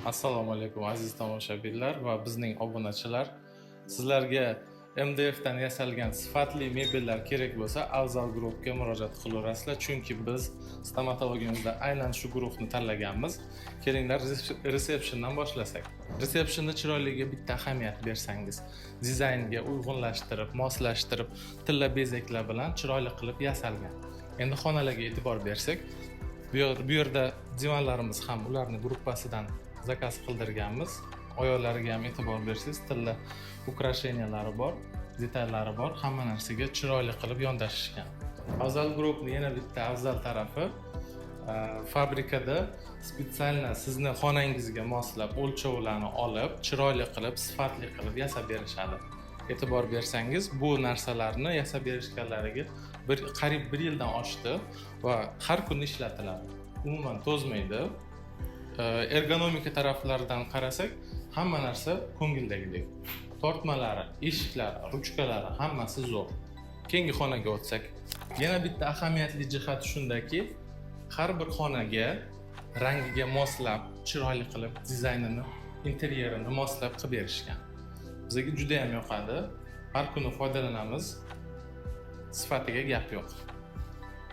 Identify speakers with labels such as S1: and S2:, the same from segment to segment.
S1: Assalomu alaykum aziz tomoshabinlar va bizning obunachilar. Sizlarga MDF dan yasalgan sifatli mebellar kerak bo'lsa, Afzal Groupga murojaat qilaverasizlar, chunki biz stomatologiyamizda aynan shu guruhni tanlaganmiz. Kelinglar resepsiyondan boshlasak. Resepsiyonni chiroyliga bitta ahamiyat bersangiz, dizaynga uyg'unlashtirib, moslashtirib, tilla bezaklar bilan chiroyli qilib yasalgan. Endi xonalarga e'tibor bersak, bu yerda divanlarimiz ham ularning gruppasidan zakaz qildirganmiz. Oyoqlariga ham e'tibor bersangiz, tilla ukrasheniyalari bor, detallari bor, hamma narsaga chiroyli qilib yondashishgan. Afzal Groupning yana bitta afzal tarafi, fabrikada spesialna sizni xonangizga moslab o'lchovlarni olib, chiroyli qilib, sifatli qilib yasab berishadi. E'tibor bersangiz, bu narsalarni yasab berishganlariga qariyb 1 yildan oshdi va har kun ishlatiladi. Umuman to'zmaydi. Ergonomika taraflaridan qarasak, hamma narsa ko'ngildagidek. Tortmalari, eshiklari, ruchkalari hammasi zo'r. Keyingi xonaga o'tsak, yana bitta ahamiyatli jihat shundaki, har bir xonaga rangiga moslab, chiroyli qilib, dizaynini, interyerini moslab qilib berishgan. Bizga juda ham yoqadi. Har kuni foydalanamiz. Sifatiga gap yo'q.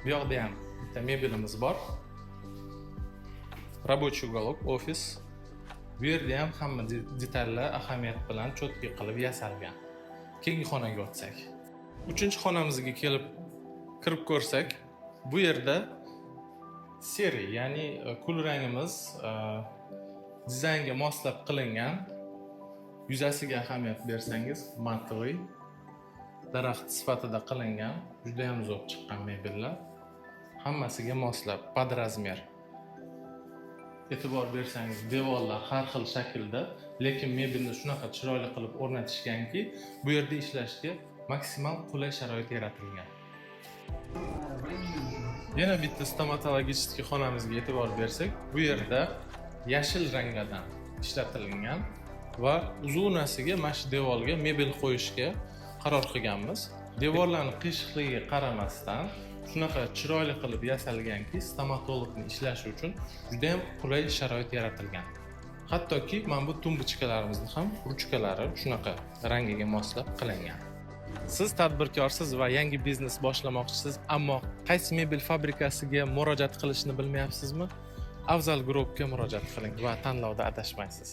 S1: Bu yoqda ham bitta mebelimiz bor. Рабочий уголок, ofis. Bu yerda ham hamma detallar ahamiyat bilan cho'tki qilib yasalgan. Keyingi xonaga o'tsak. 3-xonamizga kirib ko'rsak, bu yerda seri, ya'ni kul rangimiz dizaynga moslab qilingan. Yuzasiga ahamiyat bersangiz, mattoviy daraxt sifatida qilingan, juda ham zo'r chiqqan mebellar. Hammasiga moslab, pod razmer. E'tibor bersangiz, devorlar har xil shaklda, lekin mebelni shunaqa chiroyli qilib o'rnatishganki, bu yerda ishlashga maksimal qulay sharoit yaratilgan. Yana bitta stomatologik xonamizga e'tibor bersak, bu yerda yashil ranglardan ishlatilgan va uzunasiga mana shu devorga mebel qo'yishga qaror qilganmiz. Devorlarning qiyshiqligiga qaramasdan shunaqa chiroyli qilib yasalganki, stomatologning ishlashi uchun juda ham qulay sharoit yaratilgan. Hattoki mana bu tumbuchkalarimizni ham ruchkalari shunaqa rangiga moslab qilingan. Siz tadbirkorsiz va yangi biznes boshlamoqchisiz, ammo qaysi mebel fabrikasiga murojaat qilishni bilmayapsizmi? Afzal Groupga murojaat qiling va tanlovda adashmaysiz.